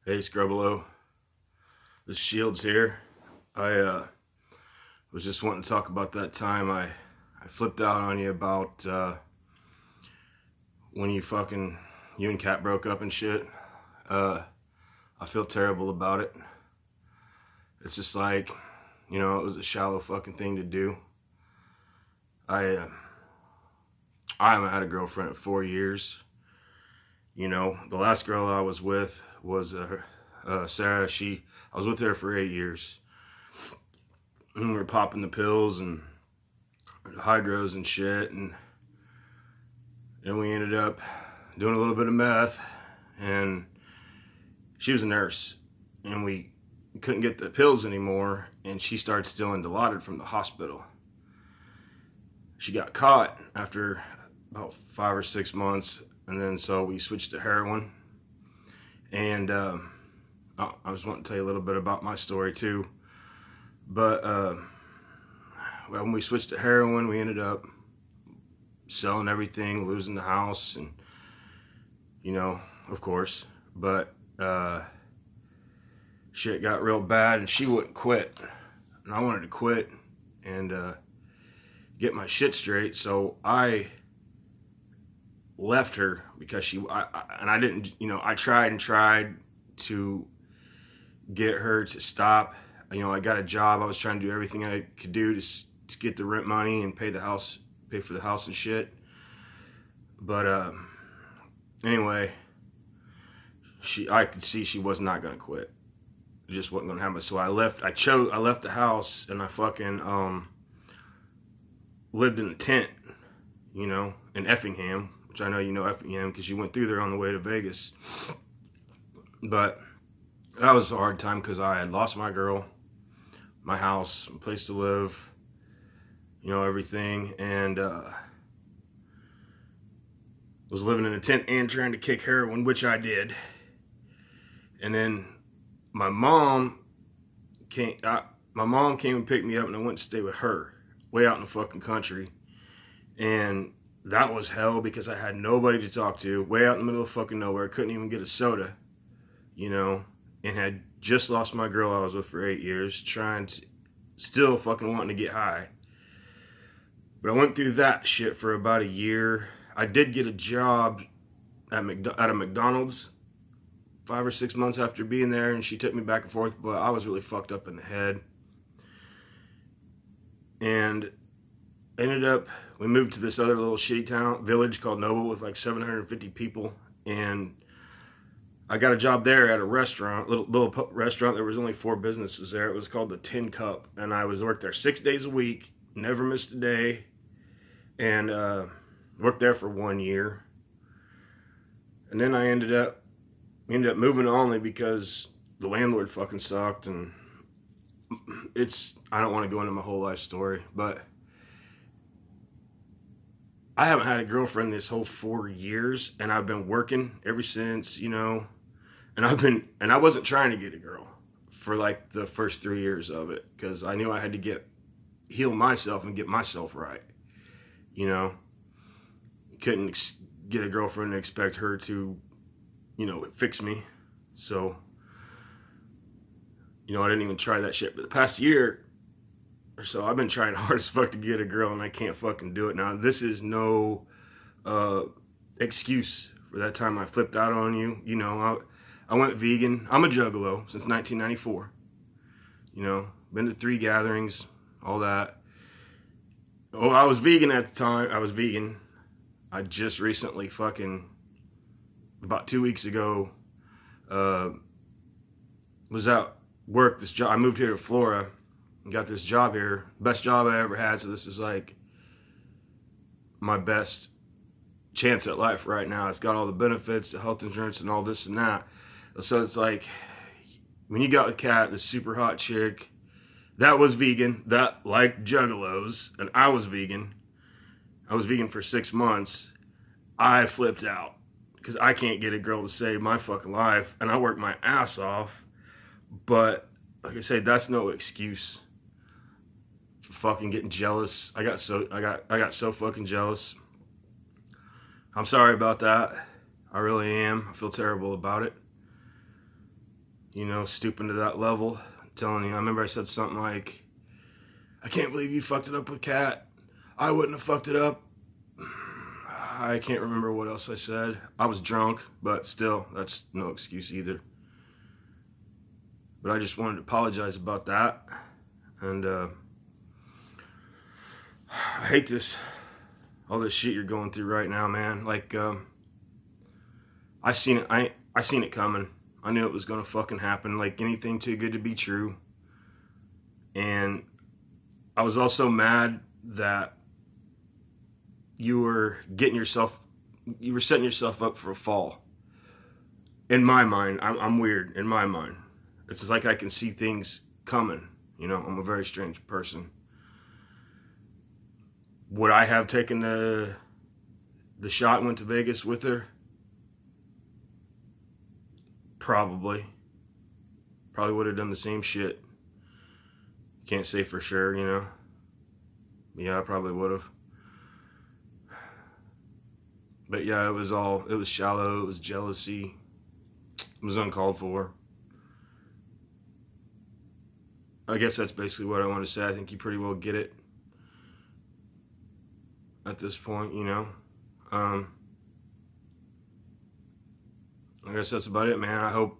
Hey, scrubbalo. This Shields here. I was just wanting to talk about that time I flipped out on you about when you and Kat broke up and shit. I feel terrible about it. It's just like, it was a shallow fucking thing to do. I haven't had a girlfriend in 4 years. The last girl I was with was Sarah. I was with her for 8 years. And we were popping the pills and hydros and shit, and then we ended up doing a little bit of meth, and she was a nurse, and we couldn't get the pills anymore, and she started stealing Dilaudid from the hospital. She got caught after about 5 or 6 months, and then so we switched to heroin. And I was wanting to tell you a little bit about my story too. But when we switched to heroin, we ended up selling everything, losing the house, and of course. But shit got real bad, and she wouldn't quit, and I wanted to quit and get my shit straight. So I left her because I tried and tried to get her to stop. I got a job. I was trying to do everything I could do to get the rent money and pay for the house and shit. But anyway, I could see she was not gonna quit. It just wasn't gonna happen. So I left the house, and I fucking lived in a tent, in Effingham, which I know you know Effingham because you went through there on the way to Vegas. But that was a hard time because I had lost my girl, my house, my place to live, everything, and was living in a tent and trying to kick heroin, which I did. And then my mom came and picked me up, and I went to stay with her way out in the fucking country. And that was hell because I had nobody to talk to, way out in the middle of fucking nowhere. Couldn't even get a soda, and had just lost my girl I was with for 8 years, still fucking wanting to get high. But I went through that shit for about a year. I did get a job at a McDonald's 5 or 6 months after being there, and she took me back and forth, but I was really fucked up in the head. And we moved to this other little shitty village called Noble with like 750 people, and I got a job there at a restaurant, little restaurant. There was only 4 businesses there. It was called the Tin Cup, and I worked there 6 days a week, never missed a day, and worked there for 1 year. And then we ended up moving only because the landlord fucking sucked, and I don't want to go into my whole life story, but I haven't had a girlfriend this whole 4 years, and I've been working ever since, and I wasn't trying to get a girl for like the first 3 years of it, because I knew I had to heal myself and get myself right. Couldn't get a girlfriend and expect her to, fix me. So, I didn't even try that shit. But the past year or so, I've been trying hard as fuck to get a girl, and I can't fucking do it. Now, this is no excuse for that time I flipped out on you. I went vegan. I'm a juggalo since 1994. Been to 3 gatherings, all that. Oh, I was vegan at the time. I was vegan. I just recently about 2 weeks ago, was out work this job. I moved here to Florida and got this job here. Best job I ever had. So this is like my best chance at life right now. It's got all the benefits, the health insurance, and all this and that. So it's like when you got with Kat, this super hot chick that was vegan, that liked juggalos, and I was vegan. I was vegan for 6 months. I flipped out because I can't get a girl to save my fucking life, and I work my ass off. But like I say, that's no excuse for fucking getting jealous. I got so fucking jealous. I'm sorry about that. I really am. I feel terrible about it. stooping to that level. I'm telling you, I remember I said something like, I can't believe you fucked it up with Kat. I wouldn't have fucked it up. I can't remember what else I said. I was drunk, but still, that's no excuse either. But I just wanted to apologize about that. And I hate this, all this shit you're going through right now, man. Like, I seen it coming. I knew it was gonna fucking happen. Like anything too good to be true. And I was also mad that you were setting yourself up for a fall. In my mind, I'm weird. In my mind, it's just like I can see things coming. I'm a very strange person. Would I have taken the shot and went to Vegas with her? Probably would have done the same shit. Can't say for sure, Yeah, I probably would have. But yeah, it was shallow, it was jealousy. It was uncalled for. I guess that's basically what I want to say. I think you pretty well get it at this point, I guess that's about it, man. I hope,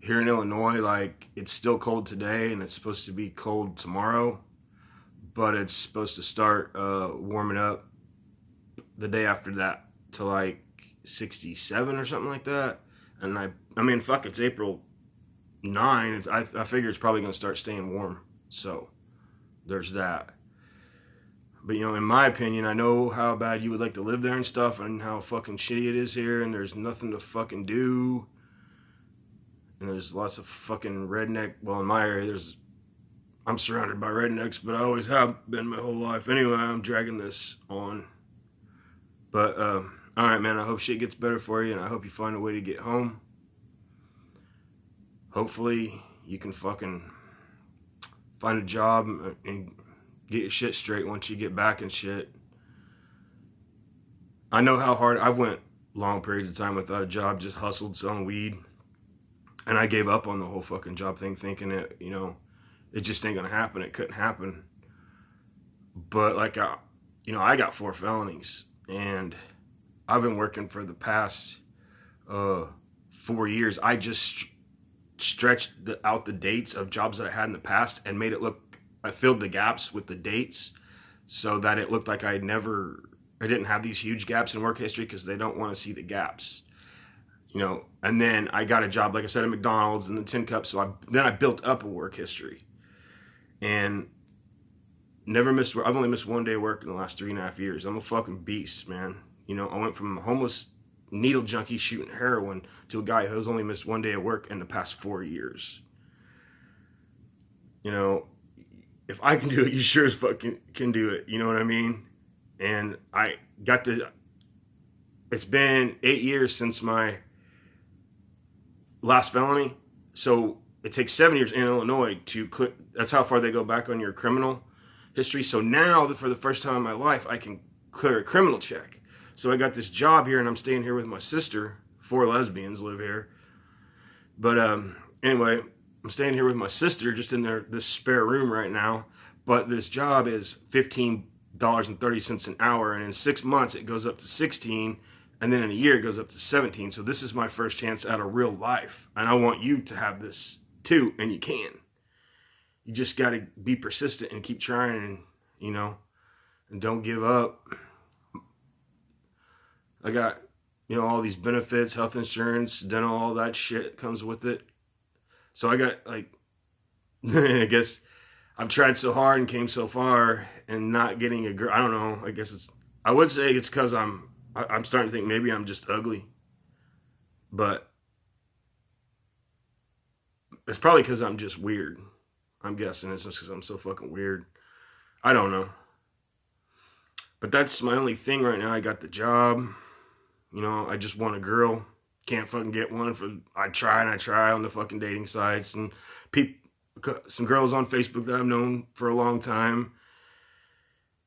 here in Illinois, like, it's still cold today and it's supposed to be cold tomorrow, but it's supposed to start warming up the day after that to like 67 or something like that. And I mean, fuck, it's April 9. I figure it's probably going to start staying warm. So there's that. But, in my opinion, I know how bad you would like to live there and stuff and how fucking shitty it is here and there's nothing to fucking do. And there's lots of fucking redneck. Well, in my area, I'm surrounded by rednecks, but I always have been my whole life. Anyway, I'm dragging this on. But, alright, man, I hope shit gets better for you and I hope you find a way to get home. Hopefully, you can fucking find a job and get your shit straight once you get back and shit. I know how hard I've went long periods of time without a job, just hustled selling weed. And I gave up on the whole fucking job thing, thinking it just ain't gonna happen. It couldn't happen. But like, I got 4 felonies and I've been working for the past 4 years. I just stretched out the dates of jobs that I had in the past and made it look, I filled the gaps with the dates so that it looked like I didn't have these huge gaps in work history because they don't want to see the gaps, and then I got a job, like I said, at McDonald's and the Tin Cup. So then I built up a work history and I've only missed 1 day of work in the last 3.5 years. I'm a fucking beast, man. I went from a homeless needle junkie shooting heroin to a guy who's only missed 1 day of work in the past 4 years. If I can do it, you sure as fucking can do it. You know what I mean? And it's been 8 years since my last felony. So it takes 7 years in Illinois to click. That's how far they go back on your criminal history. So now, for the first time in my life, I can clear a criminal check. So I got this job here and I'm staying here with my sister. 4 lesbians live here. But anyway, I'm staying here with my sister just in this spare room right now. But this job is $15.30 an hour. And in 6 months, it goes up to 16. And then in a year, it goes up to 17. So this is my first chance at a real life. And I want you to have this too. And you can. You just got to be persistent and keep trying and, and don't give up. I got, all these benefits, health insurance, dental, all that shit comes with it. So I got, like, I guess I've tried so hard and came so far and not getting a girl. I don't know. I would say it's because I'm starting to think maybe I'm just ugly. But it's probably because I'm just weird. I'm guessing it's just because I'm so fucking weird. I don't know. But that's my only thing right now. I got the job. I just want a girl. Can't fucking get one. I try on the fucking dating sites and some girls on Facebook that I've known for a long time.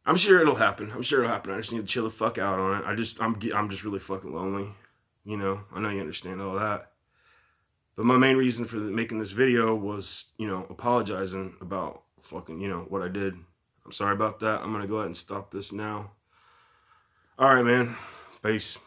I'm sure it'll happen. I just need to chill the fuck out on it. I'm just really fucking lonely. I know you understand all that. But my main reason for making this video was, you know, apologizing about fucking, you know, what I did. I'm sorry about that. I'm going to go ahead and stop this now. All right, man. Peace.